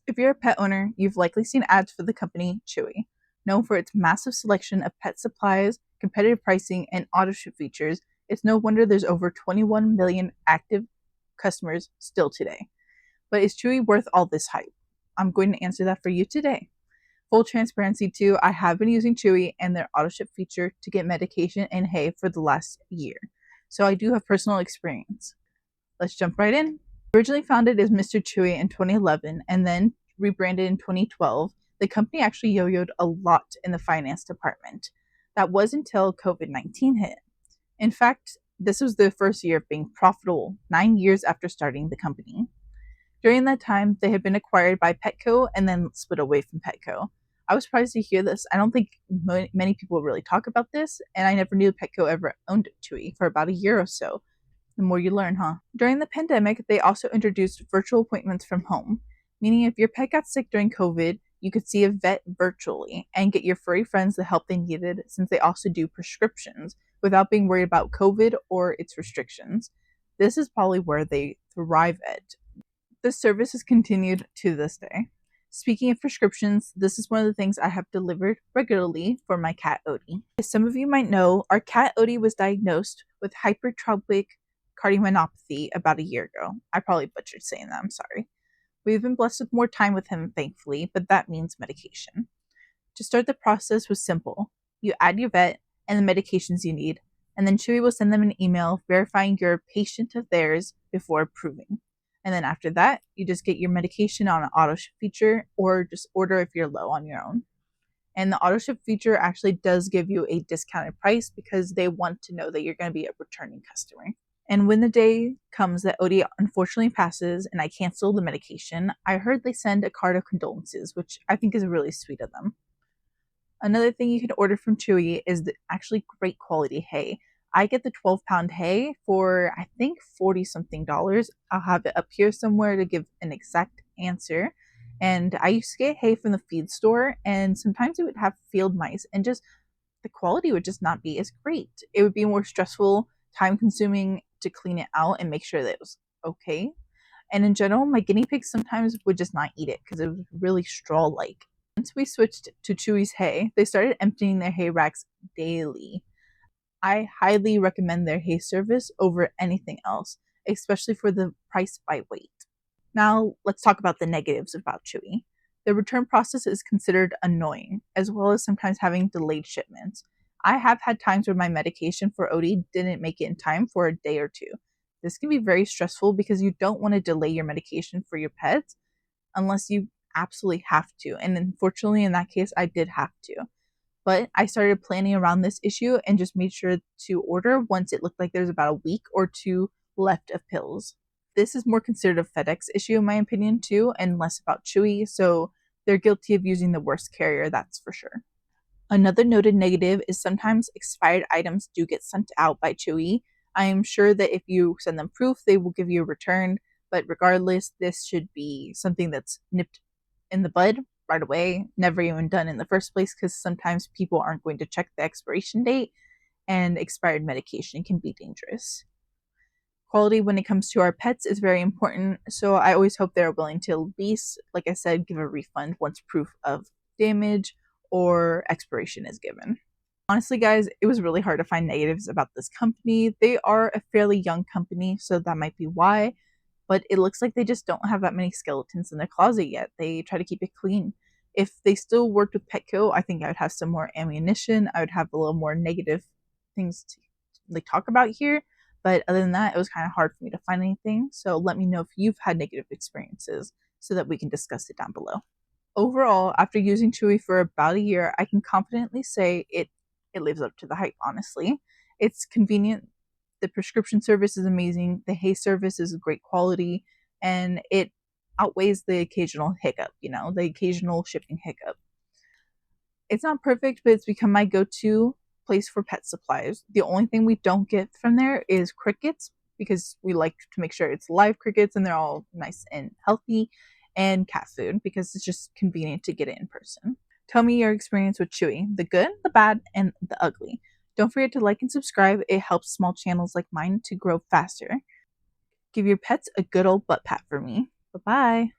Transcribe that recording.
If you're a pet owner, you've likely seen ads for the company Chewy. Known for its massive selection of pet supplies, competitive pricing, and auto ship features, it's no wonder there's over 21 million active customers still today. But is Chewy worth all this hype? I'm going to answer that for you today. Full transparency too, I have been using Chewy and their auto ship feature to get medication and hay for the last year. So I do have personal experience. Let's jump right in. Originally founded as Mr. Chewy in 2011 and then rebranded in 2012, the company actually yo-yoed a lot in the finance department. That was until COVID-19 hit. In fact, this was their first year of being profitable, 9 years after starting the company. During that time, they had been acquired by Petco and then split away from Petco. I was surprised to hear this. I don't think many people really talk about this, and I never knew Petco ever owned Chewy for about a year or so. The more you learn, huh? During the pandemic, they also introduced virtual appointments from home, meaning if your pet got sick during COVID, you could see a vet virtually and get your furry friends the help they needed, since they also do prescriptions without being worried about COVID or its restrictions. This is probably where they thrive at. This service has continued to this day. Speaking of prescriptions, this is one of the things I have delivered regularly for my cat Odie. As some of you might know, our cat Odie was diagnosed with hypertrophic cardiomyopathy about a year ago. I probably butchered saying that, I'm sorry. We've been blessed with more time with him, thankfully, but that means medication. To start the process was simple. You add your vet and the medications you need, and then Chewy will send them an email verifying you're a patient of theirs before approving. And then after that, you just get your medication on an auto ship feature or just order if you're low on your own. And the auto ship feature actually does give you a discounted price because they want to know that you're going to be a returning customer. And when the day comes that Odie unfortunately passes and I cancel the medication, I heard they send a card of condolences, which I think is really sweet of them. Another thing you can order from Chewy is the actually great quality hay. I get the 12-pound hay for, I think, $40 something. I'll have it up here somewhere to give an exact answer. And I used to get hay from the feed store, and sometimes it would have field mice, and just the quality would just not be as great. It would be more stressful, time consuming to clean it out and make sure that it was okay. And in general, my guinea pigs sometimes would just not eat it because it was really straw-like. Once we switched to Chewy's hay, they started emptying their hay racks daily. I highly recommend their hay service over anything else, especially for the price by weight. Now, let's talk about the negatives about Chewy. The return process is considered annoying, as well as sometimes having delayed shipments. I have had times where my medication for Odie didn't make it in time for a day or two. This can be very stressful because you don't want to delay your medication for your pets unless you absolutely have to. And unfortunately, in that case, I did have to. But I started planning around this issue and just made sure to order once it looked like there's about a week or two left of pills. This is more considered a FedEx issue in my opinion too, and less about Chewy, so they're guilty of using the worst carrier, that's for sure. Another noted negative is sometimes expired items do get sent out by Chewy. I am sure that if you send them proof, they will give you a return, but regardless, this should be something that's nipped in the bud right away, never even done in the first place, because sometimes people aren't going to check the expiration date, and expired medication can be dangerous. Quality when it comes to our pets is very important, so I always hope they're willing to at least, like I said, give a refund once proof of damage or expiration is given. Honestly, guys, it was really hard to find negatives about this company. They are a fairly young company, so that might be why, but it looks like they just don't have that many skeletons in their closet yet. They try to keep it clean. If they still worked with Petco, I think I would have some more ammunition. I would have a little more negative things to talk about here. But other than that, it was kind of hard for me to find anything. So let me know if you've had negative experiences so that we can discuss it down below. Overall, after using Chewy for about a year, I can confidently say it lives up to the hype, honestly. It's convenient. The prescription service is amazing. The hay service is great quality. And it outweighs the occasional hiccup, the occasional shipping hiccup. It's not perfect, but it's become my go-to place for pet supplies. The only thing we don't get from there is crickets, because we like to make sure it's live crickets and they're all nice and healthy, and cat food because it's just convenient to get it in person. Tell me your experience with Chewy, the good, the bad, and the ugly. Don't forget to like and subscribe. It helps small channels like mine to grow faster. Give your pets a good old butt pat for me. Bye-bye.